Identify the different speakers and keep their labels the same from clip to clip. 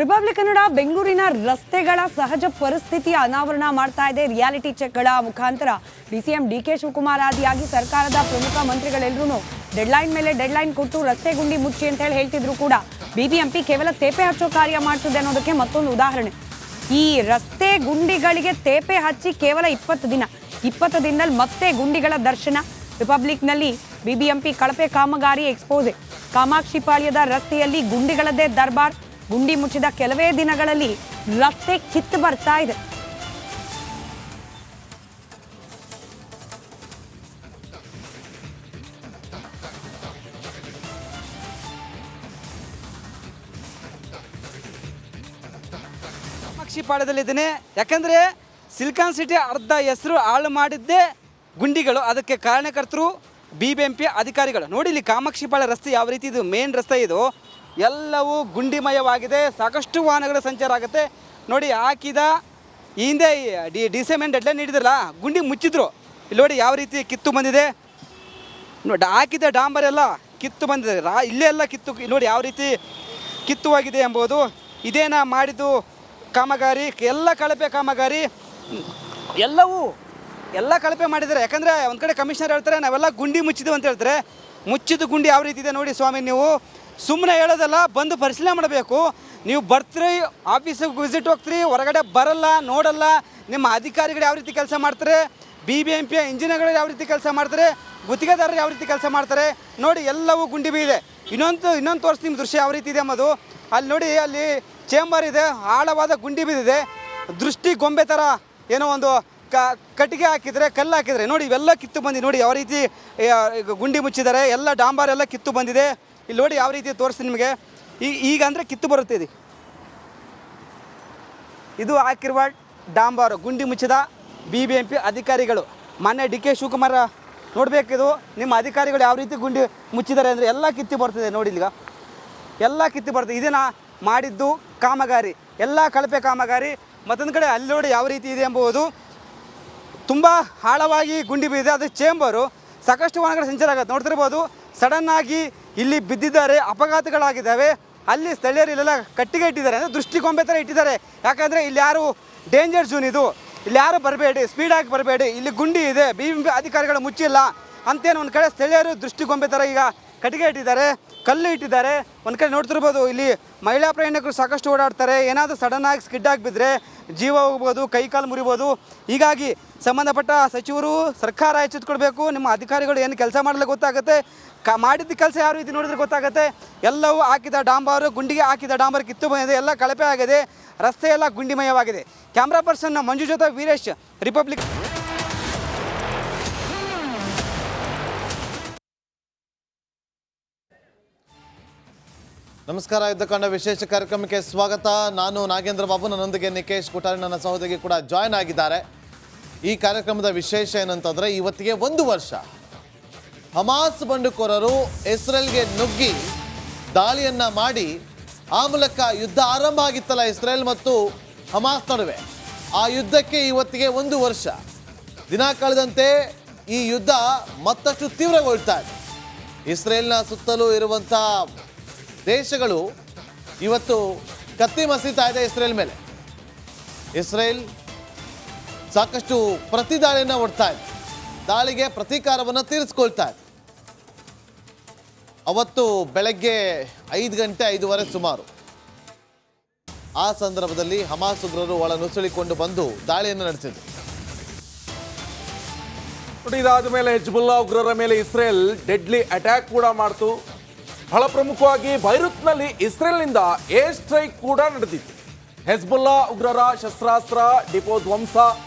Speaker 1: Republic Kannada ಬೆಂಗಳೂರಿನ ರಸ್ತೆಗಳ ಸಹಜ ಪರಿಸ್ಥಿತಿಯ ಅನಾವರಣ ಮಾಡ್ತಾ ಇದೆ. ರಿಯಾಲಿಟಿ ಚೆಕ್ಗಳ ಮುಖಾಂತರ ಡಿಸಿಎಂ ಡಿಕೆ ಶಿವಕುಮಾರ್ ಆದಿಯಾಗಿ ಸರ್ಕಾರದ ಪ್ರಮುಖ ಮಂತ್ರಿಗಳೆಲ್ಲರೂ ಡೆಡ್ಲೈನ್ ಮೇಲೆ ಡೆಡ್ಲೈನ್ ಕೊಟ್ಟು ರಸ್ತೆ ಗುಂಡಿ ಮುಚ್ಚಿ ಅಂತ ಹೇಳ್ತಿದ್ರು ಕೂಡ ಬಿಬಿಎಂಪಿ ಕೇವಲ ತೇಪೆ ಹಚ್ಚೋ ಕಾರ್ಯ ಮಾಡ್ತಿದೆ ಅನ್ನೋದಕ್ಕೆ ಮತ್ತೊಂದು ಉದಾಹರಣೆ. ಈ ರಸ್ತೆ ಗುಂಡಿಗಳಿಗೆ ತೇಪೆ ಹಚ್ಚಿ ಕೇವಲ 20 ದಿನದಲ್ಲಿ ಮತ್ತೆ ಗುಂಡಿಗಳ ದರ್ಶನ. ರಿಪಬ್ಲಿಕ್ನಲ್ಲಿ ಬಿಬಿಎಂಪಿ ಕಳಪೆ ಕಾಮಗಾರಿ ಎಕ್ಸ್ಪೋಸೆ. ಕಾಮಾಕ್ಷಿಪಾಳ್ಯದ ರಸ್ತೆಯಲ್ಲಿ ಗುಂಡಿಗಳದ್ದೇ ದರ್ಬಾರ್. ಗುಂಡಿ ಮುಚ್ಚಿದ ಕೆಲವೇ ದಿನಗಳಲ್ಲಿ ರಸ್ತೆ ಕಿತ್ತು ಬರ್ತಾ ಇದೆ.
Speaker 2: ಕಾಮಾಕ್ಷಿಪಾಳ್ಯದಲ್ಲಿದ್ದೇನೆ. ಯಾಕಂದ್ರೆ ಸಿಲಿಕಾನ್ ಸಿಟಿ ಅರ್ಧ ಹೆಸರು ಹಾಳು ಮಾಡಿದ್ದೇ ಗುಂಡಿಗಳು. ಅದಕ್ಕೆ ಕಾರಣಕರ್ತರು ಬಿಬಿಎಂಪಿ ಅಧಿಕಾರಿಗಳು. ನೋಡಿ ಇಲ್ಲಿ ಕಾಮಾಕ್ಷಿಪಾಳ್ಯ ರಸ್ತೆ ಯಾವ ರೀತಿ ಇದು ಮೇನ್ ರಸ್ತೆ, ಇದು ಎಲ್ಲವೂ ಗುಂಡಿಮಯವಾಗಿದೆ. ಸಾಕಷ್ಟು ವಾಹನಗಳ ಸಂಚಾರ ಆಗುತ್ತೆ. ನೋಡಿ ಹಾಕಿದ ಹಿಂದೆ ಡಿಸೆಮೆಂಟ್ ಡೆಡ್ಲೈನ್ ನೀಡಿದ್ರಲ್ಲ, ಗುಂಡಿ ಮುಚ್ಚಿದ್ರು. ಇಲ್ಲಿ ನೋಡಿ ಯಾವ ರೀತಿ ಕಿತ್ತು ಬಂದಿದೆ. ಹಾಕಿದ ಡಾಂಬರ್ ಎಲ್ಲ ಕಿತ್ತು ಬಂದಿದೆ. ಇಲ್ಲೆಲ್ಲ ಕಿತ್ತು ನೋಡಿ ಯಾವ ರೀತಿ ಕಿತ್ತುವಾಗಿದೆ ಎಂಬುದು. ಇದೇನ ಮಾಡಿದ್ದು ಕಾಮಗಾರಿ, ಎಲ್ಲ ಕಳಪೆ ಕಾಮಗಾರಿ, ಎಲ್ಲ ಕಳಪೆ ಮಾಡಿದ್ದಾರೆ. ಯಾಕಂದರೆ ಒಂದು ಕಡೆ ಕಮಿಷನರ್ ಹೇಳ್ತಾರೆ ನಾವೆಲ್ಲ ಗುಂಡಿ ಮುಚ್ಚಿದ್ವು ಅಂತ ಹೇಳ್ತಾರೆ. ಮುಚ್ಚಿದ ಗುಂಡಿ ಯಾವ ರೀತಿ ಇದೆ ನೋಡಿ ಸ್ವಾಮಿ. ನೀವು ಸುಮ್ಮನೆ ಹೇಳೋದಲ್ಲ, ಬಂದು ಪರಿಶೀಲನೆ ಮಾಡಬೇಕು. ನೀವು ಬರ್ತೀರಿ, ಆಫೀಸಿಗೆ ವಿಸಿಟ್ ಹೋಗ್ತೀರಿ, ಹೊರಗಡೆ ಬರಲ್ಲ, ನೋಡಲ್ಲ. ನಿಮ್ಮ ಅಧಿಕಾರಿಗಳು ಯಾವ ರೀತಿ ಕೆಲಸ ಮಾಡ್ತಾರೆ, ಬಿಬಿಎಂಪಿಯ ಇಂಜಿನಿಯರ್ಗಳು ಯಾವ ರೀತಿ ಕೆಲಸ ಮಾಡ್ತಾರೆ, ಗುತ್ತಿಗೆದಾರರು ಯಾವ ರೀತಿ ಕೆಲಸ ಮಾಡ್ತಾರೆ ನೋಡಿ. ಎಲ್ಲವೂ ಗುಂಡಿ ಬಿದ್ದಿದೆ. ಇನ್ನೊಂದು ತೋರಿಸಿ ನಿಮ್ಮ ದೃಶ್ಯ ಯಾವ ರೀತಿ ಇದೆ ಎಂಬುದು. ಅಲ್ಲಿ ನೋಡಿ, ಅಲ್ಲಿ ಚೇಂಬರ್ ಇದೆ, ಆಳವಾದ ಗುಂಡಿ ಬಿದ್ದಿದೆ. ದೃಷ್ಟಿ ಗೊಂಬೆ ಥರ ಏನೋ ಒಂದು ಕಟ್ಟಿಗೆ ಹಾಕಿದರೆ, ಕಲ್ಲು ಹಾಕಿದರೆ ನೋಡಿ, ಇವೆಲ್ಲ ಕಿತ್ತು ಬಂದಿದೆ. ನೋಡಿ ಯಾವ ರೀತಿ ಗುಂಡಿ ಮುಚ್ಚಿದ್ದಾರೆ. ಎಲ್ಲ ಡಾಂಬಾರ್ ಎಲ್ಲ ಕಿತ್ತು ಬಂದಿದೆ. ಇಲ್ಲಿ ನೋಡಿ ಯಾವ ರೀತಿ ತೋರಿಸ್ತೀನಿ ನಿಮಗೆ. ಈಗ ಅಂದರೆ ಕಿತ್ತು ಬರುತ್ತೆ. ಇದು ಹಾಕಿರುವ ಡಾಂಬಾರು ಗುಂಡಿ ಮುಚ್ಚಿದ ಬಿಬಿಎಂಪಿ ಅಧಿಕಾರಿಗಳು. ಮೊನ್ನೆ ಡಿಕೆ ಶಿವಕುಮಾರ್ ನೋಡಬೇಕಿದು ನಿಮ್ಮ ಅಧಿಕಾರಿಗಳು ಯಾವ ರೀತಿ ಗುಂಡಿ ಮುಚ್ಚಿದ್ದಾರೆ ಅಂದರೆ ಎಲ್ಲ ಕಿತ್ತು ಬರ್ತದೆ ನೋಡಿ. ಈಗ ಎಲ್ಲ ಕಿತ್ತು ಬರ್ತದೆ. ಇದನ್ನು ಮಾಡಿದ್ದು ಕಾಮಗಾರಿ, ಎಲ್ಲ ಕಳಪೆ ಕಾಮಗಾರಿ. ಮತ್ತೊಂದು ಕಡೆ ಅಲ್ಲಿ ನೋಡಿ ಯಾವ ರೀತಿ ಇದೆ ಎಂಬುದು. ತುಂಬ ಆಳವಾಗಿ ಗುಂಡಿ ಬಿದ್ದಿದೆ. ಅದು ಚೇಂಬರು. ಸಾಕಷ್ಟು ವಾಹನಗಳ ಸಂಚಾರ ಆಗುತ್ತೆ. ನೋಡ್ತಿರ್ಬೋದು, ಸಡನ್ನಾಗಿ ಇಲ್ಲಿ ಬಿದ್ದಿದ್ದಾರೆ, ಅಪಘಾತಗಳಾಗಿದ್ದಾವೆ. ಅಲ್ಲಿ ಸ್ಥಳೀಯರು ಇಲ್ಲೆಲ್ಲ ಕಟ್ಟಿಗೆ ಇಟ್ಟಿದ್ದಾರೆ, ಅಂದರೆ ದೃಷ್ಟಿಗೊಂಬೆ ಥರ ಇಟ್ಟಿದ್ದಾರೆ. ಯಾಕಂದರೆ ಇಲ್ಲಿ ಯಾರು ಡೇಂಜರ್ ಝೋನ್, ಇದು ಇಲ್ಲಿ ಯಾರು ಬರಬೇಡಿ, ಸ್ಪೀಡಾಗಿ ಬರಬೇಡಿ, ಇಲ್ಲಿ ಗುಂಡಿ ಇದೆ, ಬಿಬಿಎಂಪಿ ಅಧಿಕಾರಿಗಳು ಮುಚ್ಚಿಲ್ಲ ಅಂತೇನು ಒಂದು ಕಡೆ ಸ್ಥಳೀಯರು ದೃಷ್ಟಿಗೊಂಬೆ ಥರ ಈಗ ಕಟ್ಟಿಗೆ ಇಟ್ಟಿದ್ದಾರೆ, ಕಲ್ಲು ಇಟ್ಟಿದ್ದಾರೆ. ಒಂದು ಕಡೆ ನೋಡ್ತಿರ್ಬೋದು, ಇಲ್ಲಿ ಮಹಿಳಾ ಪ್ರಯಾಣಿಕರು ಸಾಕಷ್ಟು ಓಡಾಡ್ತಾರೆ. ಏನಾದರೂ ಸಡನ್ನಾಗಿ ಸ್ಕಿಡ್ ಆಗಿ ಬಿದ್ದರೆ ಜೀವ ಹೋಗ್ಬೋದು, ಕೈಕಾಲು ಮುರಿಬೋದು. ಹೀಗಾಗಿ ಸಂಬಂಧಪಟ್ಟ ಸಚಿವರು, ಸರ್ಕಾರ ಎಚ್ಚೆತ್ತುಕೊಳ್ಬೇಕು. ನಿಮ್ಮ ಅಧಿಕಾರಿಗಳು ಏನು ಕೆಲಸ ಮಾಡಲಿಕ್ಕೆ ಗೊತ್ತಾಗುತ್ತೆ, ಮಾಡಿದ್ದ ಕೆಲಸ ಯಾವ ರೀತಿ ನೋಡಿದ್ರೆ ಗೊತ್ತಾಗುತ್ತೆ. ಎಲ್ಲವೂ ಹಾಕಿದ ಡಾಂಬಾರು, ಗುಂಡಿಗೆ ಹಾಕಿದ ಡಾಂಬರ್ ಕಿತ್ತು ಬಂದಿದೆ, ಎಲ್ಲ ಕಳಪೆ ಆಗಿದೆ, ರಸ್ತೆ ಎಲ್ಲ ಗುಂಡಿಮಯವಾಗಿದೆ. ಕ್ಯಾಮ್ರಾ ಪರ್ಸನ್ ಮಂಜು ಜೊತೆ ವೀರೇಶ್, ರಿಪಬ್ಲಿಕ್.
Speaker 3: ನಮಸ್ಕಾರ. ಯುದ್ಧಕಾಂಡ ವಿಶೇಷ ಕಾರ್ಯಕ್ರಮಕ್ಕೆ ಸ್ವಾಗತ. ನಾನು ನಾಗೇಂದ್ರ ಬಾಬು, ನನ್ನೊಂದಿಗೆ ನಿಕೇಶ್ ಕುಟಾರಿ ನನ್ನ ಸಹೋದರಿ ಕೂಡ ಜಾಯ್ನ್ ಆಗಿದ್ದಾರೆ. ಈ ಕಾರ್ಯಕ್ರಮದ ವಿಶೇಷ ಏನಂತಂದರೆ, ಇವತ್ತಿಗೆ 1 ವರ್ಷ ಹಮಾಸ್ ಬಂಡುಕೋರರು ಇಸ್ರೇಲ್ಗೆ ನುಗ್ಗಿ ದಾಳಿಯನ್ನು ಮಾಡಿ ಆ ಮೂಲಕ ಯುದ್ಧ ಆರಂಭ ಆಗಿತ್ತಲ್ಲ ಇಸ್ರೇಲ್ ಮತ್ತು ಹಮಾಸ್ ನಡುವೆ. ಆ ಯುದ್ಧಕ್ಕೆ ಇವತ್ತಿಗೆ 1 ವರ್ಷ. ದಿನ ಕಳೆದಂತೆ ಈ ಯುದ್ಧ ಮತ್ತಷ್ಟು ತೀವ್ರಗೊಳ್ತಾ ಇದೆ. ಇಸ್ರೇಲ್ನ ಸುತ್ತಲೂ ಇರುವಂಥ ದೇಶಗಳು ಇವತ್ತು ಕತ್ತಿ ಮಸೀತಾ ಇದೆ ಇಸ್ರೇಲ್ ಮೇಲೆ. ಇಸ್ರೇಲ್ ಸಾಕಷ್ಟು ಪ್ರತಿದಾಳಿಯನ್ನು ಒಡ್ತಾ ಇದೆ, ದಾಳಿಗೆ ಪ್ರತೀಕಾರವನ್ನು ತೀರಿಸ್ಕೊಳ್ತಾ ಇದೆ. ಅವತ್ತು ಬೆಳಗ್ಗೆ 5 ಗಂಟೆ 5:15 ಸುಮಾರು ಆ ಸಂದರ್ಭದಲ್ಲಿ ಹಮಾಸ್ ಉಗ್ರರು ಒಳ ನುಸುಳಿಕೊಂಡು ಬಂದು ದಾಳಿಯನ್ನು ನಡೆಸಿದರು.
Speaker 4: ಇದಾದ ಮೇಲೆ ಹಿಜ್ಬುಲ್ಲಾ ಉಗ್ರರ ಮೇಲೆ ಇಸ್ರೇಲ್ ಡೆಡ್ಲಿ ಅಟ್ಯಾಕ್ ಕೂಡ ಮಾಡ್ತು. ಬಹಳ ಪ್ರಮುಖವಾಗಿ ಬೈರುತ್ನಲ್ಲಿ ಇಸ್ರೇಲ್ನಿಂದ ಏರ್ ಸ್ಟ್ರೈಕ್ ಕೂಡ ನಡೆದಿತ್ತು. ಹೆಜ್ಬುಲ್ಲಾ ಉಗ್ರರ ಶಸ್ತ್ರಾಸ್ತ್ರ ಡಿಪೋ ಧ್ವಂಸ,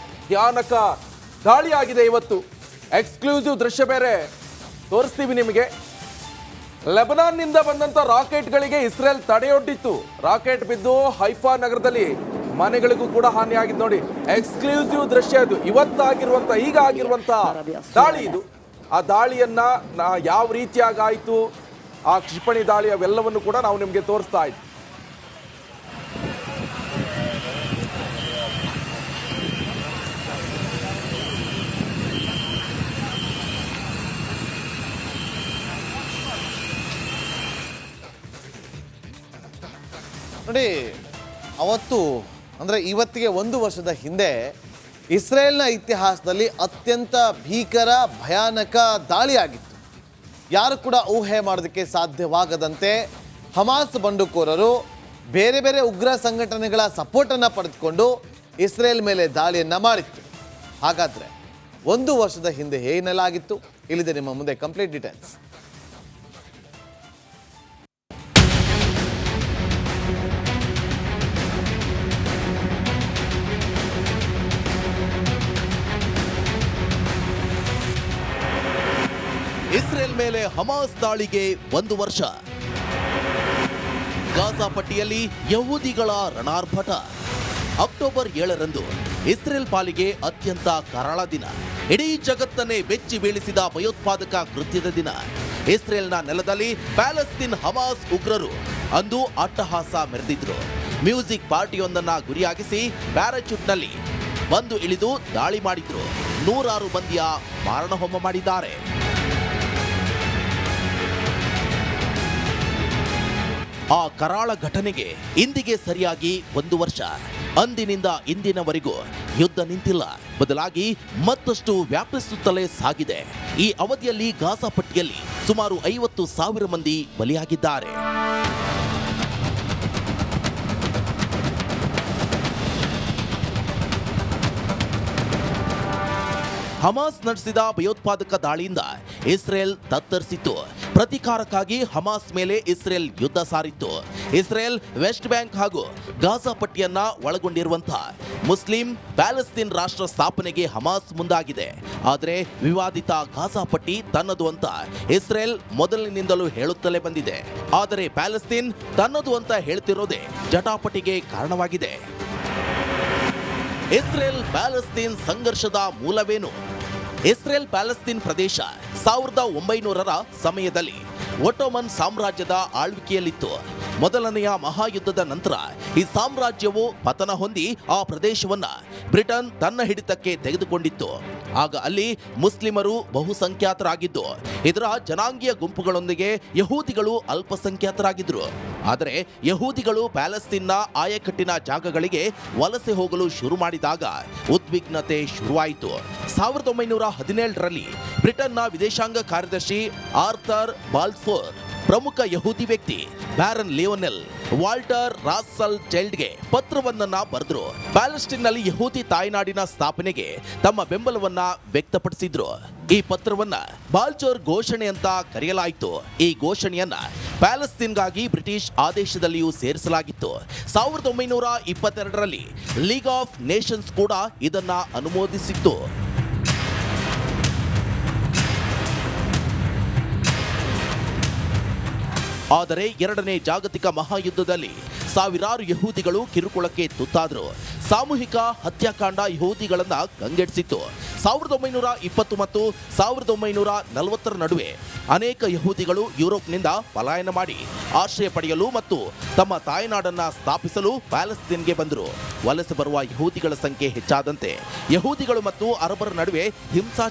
Speaker 4: ಭಯಾನಕ ದಾಳಿಯಾಗಿದೆ. ಇವತ್ತು ಎಕ್ಸ್ಕ್ಲೂಸಿವ್ ದೃಶ್ಯ ಬೇರೆ ತೋರಿಸ್ತೀವಿ ನಿಮಗೆ. ಲೆಬನಾನ್ನಿಂದ ಬಂದಂಥ ರಾಕೆಟ್ಗಳಿಗೆ ಇಸ್ರೇಲ್ ತಡೆಯೊಡ್ಡಿತ್ತು. ರಾಕೆಟ್ ಬಿದ್ದು ಹೈಫಾ ನಗರದಲ್ಲಿ ಮನೆಗಳಿಗೂ ಕೂಡ ಹಾನಿಯಾಗಿದ್ದು ನೋಡಿ. ಎಕ್ಸ್ಕ್ಲೂಸಿವ್ ದೃಶ್ಯ ಇದು. ಈಗ ಆಗಿರುವಂಥ ದಾಳಿ ಇದು. ಆ ದಾಳಿಯನ್ನ ಯಾವ ರೀತಿಯಾಗಿ ಆಯಿತು, ಆ ಕ್ಷಿಪಣಿ ದಾಳಿ, ಅವೆಲ್ಲವನ್ನು ಕೂಡ ನಾವು ನಿಮಗೆ ತೋರಿಸ್ತಾ ಇದ್ವಿ.
Speaker 3: ನೋಡಿ, ಅವತ್ತು ಅಂದರೆ ಇವತ್ತಿಗೆ 1 ವರ್ಷದ ಹಿಂದೆ ಇಸ್ರೇಲ್ನ ಇತಿಹಾಸದಲ್ಲಿ ಅತ್ಯಂತ ಭೀಕರ ಭಯಾನಕ ದಾಳಿಯಾಗಿತ್ತು. ಯಾರು ಕೂಡ ಊಹೆ ಮಾಡೋದಕ್ಕೆ ಸಾಧ್ಯವಾಗದಂತೆ ಹಮಾಸ್ ಬಂಡುಕೋರರು ಬೇರೆ ಬೇರೆ ಉಗ್ರ ಸಂಘಟನೆಗಳ ಸಪೋರ್ಟನ್ನು ಪಡೆದುಕೊಂಡು ಇಸ್ರೇಲ್ ಮೇಲೆ ದಾಳಿಯನ್ನು ಮಾಡಿತ್ತು. ಹಾಗಾದರೆ 1 ವರ್ಷದ ಹಿಂದೆ ಏನೆಲ್ಲ ಆಗಿತ್ತು? ಇಲ್ಲಿದೆ ನಿಮ್ಮ ಮುಂದೆ ಕಂಪ್ಲೀಟ್ ಡೀಟೇಲ್ಸ್.
Speaker 5: ಇಸ್ರೇಲ್ ಮೇಲೆ ಹಮಾಸ್ ದಾಳಿಗೆ 1 ವರ್ಷ. ಗಾಜಾ ಪಟ್ಟಿಯಲ್ಲಿ ಯಹೂದಿಗಳ ರಣಾರ್ಭಟ. ಅಕ್ಟೋಬರ್ 7ರಂದು ಇಸ್ರೇಲ್ ಪಾಲಿಗೆ ಅತ್ಯಂತ ಕರಾಳ ದಿನ. ಇಡೀ ಜಗತ್ತನ್ನೇ ಬೆಚ್ಚಿ ಬೀಳಿಸಿದ ಭಯೋತ್ಪಾದಕ ಕೃತ್ಯದ ದಿನ. ಇಸ್ರೇಲ್ನ ನೆಲದಲ್ಲಿ ಪ್ಯಾಲೆಸ್ತೀನ್ ಹಮಾಸ್ ಉಗ್ರರು ಅಂದು ಅಟ್ಟಹಾಸ ಮೆರೆದಿದ್ರು. ಮ್ಯೂಸಿಕ್ ಪಾರ್ಟಿಯೊಂದನ್ನ ಗುರಿಯಾಗಿಸಿ ಪ್ಯಾರಾಚೂಟ್ನಲ್ಲಿ ಬಂದು ಇಳಿದು ದಾಳಿ ಮಾಡಿದ್ರು. 106 ಮಂದಿಯ ಮಾರಣಹೋಮ ಮಾಡಿದ್ದಾರೆ. ಆ ಕರಾಳ ಘಟನೆಗೆ ಇಂದಿಗೆ ಸರಿಯಾಗಿ 1 ವರ್ಷ. ಅಂದಿನಿಂದ ಇಂದಿನವರೆಗೂ ಯುದ್ಧ ನಿಂತಿಲ್ಲ, ಬದಲಾಗಿ ಮತ್ತಷ್ಟು ವ್ಯಾಪಿಸುತ್ತಲೇ ಸಾಗಿದೆ. ಈ ಅವಧಿಯಲ್ಲಿ ಗಾಜಾ ಪಟ್ಟಿಯಲ್ಲಿ ಸುಮಾರು 50,000 ಮಂದಿ ಬಲಿಯಾಗಿದ್ದಾರೆ. ಹಮಾಸ್ ನಡೆಸಿದ ಭಯೋತ್ಪಾದಕ ದಾಳಿಯಿಂದ ಇಸ್ರೇಲ್ ತತ್ತರಿಸಿತ್ತು. ಪ್ರತೀಕಾರಕ್ಕಾಗಿ ಹಮಾಸ್ ಮೇಲೆ ಇಸ್ರೇಲ್ ಯುದ್ಧ ಸಾರಿತ್ತು. ಇಸ್ರೇಲ್ ವೆಸ್ಟ್ ಬ್ಯಾಂಕ್ ಹಾಗೂ ಗಾಜಾ ಪಟ್ಟಿಯನ್ನ ಒಳಗೊಂಡಿರುವಂತಹ ಮುಸ್ಲಿಂ ಪ್ಯಾಲೆಸ್ತೀನ್ ರಾಷ್ಟ್ರ ಸ್ಥಾಪನೆಗೆ ಹಮಾಸ್ ಮುಂದಾಗಿದೆ. ಆದರೆ ವಿವಾದಿತ ಗಾಜಾ ಪಟ್ಟಿ ತನ್ನದು ಅಂತ ಇಸ್ರೇಲ್ ಮೊದಲಿನಿಂದಲೂ ಹೇಳುತ್ತಲೇ ಬಂದಿದೆ. ಆದರೆ ಪ್ಯಾಲೆಸ್ತೀನ್ ತನ್ನದು ಅಂತ ಹೇಳ್ತಿರೋದೇ ಜಟಾಪಟಿಗೆ ಕಾರಣವಾಗಿದೆ. ಇಸ್ರೇಲ್ ಪ್ಯಾಲೆಸ್ತೀನ್ ಸಂಘರ್ಷದ ಮೂಲವೇನು? ಇಸ್ರೇಲ್ ಪ್ಯಾಲೆಸ್ತೀನ್ ಪ್ರದೇಶ 1900ರ ಸಮಯದಲ್ಲಿ ಒಟ್ಟೋಮನ್ ಸಾಮ್ರಾಜ್ಯದ ಆಳ್ವಿಕೆಯಲ್ಲಿತ್ತು. ಮೊದಲನೆಯ ಮಹಾಯುದ್ಧದ ನಂತರ ಈ ಸಾಮ್ರಾಜ್ಯವು ಪತನ ಹೊಂದಿ ಆ ಪ್ರದೇಶವನ್ನ ಬ್ರಿಟನ್ ತನ್ನ ಹಿಡಿತಕ್ಕೆ ತೆಗೆದುಕೊಂಡಿತ್ತು. ಆಗ ಅಲ್ಲಿ ಮುಸ್ಲಿಮರು ಬಹುಸಂಖ್ಯಾತರಾಗಿದ್ದು, ಇದರ ಜನಾಂಗೀಯ ಗುಂಪುಗಳೊಂದಿಗೆ ಯಹೂದಿಗಳು ಅಲ್ಪಸಂಖ್ಯಾತರಾಗಿದ್ರು. ಆದರೆ ಯಹೂದಿಗಳು ಪ್ಯಾಲೆಸ್ತೀನ್ನ ಆಯಕಟ್ಟಿನ ಜಾಗಗಳಿಗೆ ವಲಸೆ ಹೋಗಲು ಶುರು ಮಾಡಿದಾಗ ಉದ್ವಿಗ್ನತೆ ಶುರುವಾಯಿತು. 1917ರಲ್ಲಿ ಬ್ರಿಟನ್ನ ವಿದೇಶಾಂಗ ಕಾರ್ಯದರ್ಶಿ ಆರ್ಥರ್ ಬಾಲ್ಫೋರ್ ಪ್ರಮುಖ ಯಹೂದಿ ವ್ಯಕ್ತಿ ಬ್ಯಾರನ್ ಲಿಯೋನೆಲ್ ವಾಲ್ಟರ್ ರಾಸಲ್ ಚೈಲ್ಡ್ಗೆ ಪತ್ರವನ್ನ ಬರೆದ್ರು. ಪ್ಯಾಲೆಸ್ಟೀನ್ನಲ್ಲಿ ಯಹೂದಿ ತಾಯ್ನಾಡಿನ ಸ್ಥಾಪನೆಗೆ ತಮ್ಮ ಬೆಂಬಲವನ್ನ ವ್ಯಕ್ತಪಡಿಸಿದ್ರು. ಈ ಪತ್ರವನ್ನ ಬಾಲ್ಚೋರ್ ಘೋಷಣೆ ಅಂತ ಕರೆಯಲಾಯಿತು. ಈ ಘೋಷಣೆಯನ್ನ ಪ್ಯಾಲೆಸ್ತೀನ್ಗಾಗಿ ಬ್ರಿಟಿಷ್ ಆದೇಶದಲ್ಲಿಯೂ ಸೇರಿಸಲಾಗಿತ್ತು. 1922ರಲ್ಲಿ ಲೀಗ್ ಆಫ್ ನೇಷನ್ಸ್ ಕೂಡ ಇದನ್ನ ಅನುಮೋದಿಸಿತ್ತು. ಆದರೆ 2ನೇ ಜಾಗತಿಕ ಮಹಾಯುದ್ಧದಲ್ಲಿ ಸಾವಿರಾರು ಯಹೂದಿಗಳು ಕಿರುಕುಳಕ್ಕೆ ತುತ್ತಾದರು. ಸಾಮೂಹಿಕ ಹತ್ಯಾಕಾಂಡ ಯಹೂದಿಗಳನ್ನ ಕಂಗೆಡಿಸಿತ್ತು. 1920 ಮತ್ತು 1940ರ ನಡುವೆ ಅನೇಕ ಯಹೂದಿಗಳು ಯುರೋಪ್ನಿಂದ ಪಲಾಯನ ಮಾಡಿ ಆಶ್ರಯ ಪಡೆಯಲು ಮತ್ತು ತಮ್ಮ ತಾಯ್ನಾಡನ್ನ ಸ್ಥಾಪಿಸಲು ಪ್ಯಾಲೆಸ್ತೀನ್ಗೆ ಬಂದರು. ವಲಸೆ ಬರುವ ಯಹೂದಿಗಳ ಸಂಖ್ಯೆ ಹೆಚ್ಚಾದಂತೆ ಯಹೂದಿಗಳು ಮತ್ತು ಅರಬರ ನಡುವೆ ಹಿಂಸಾ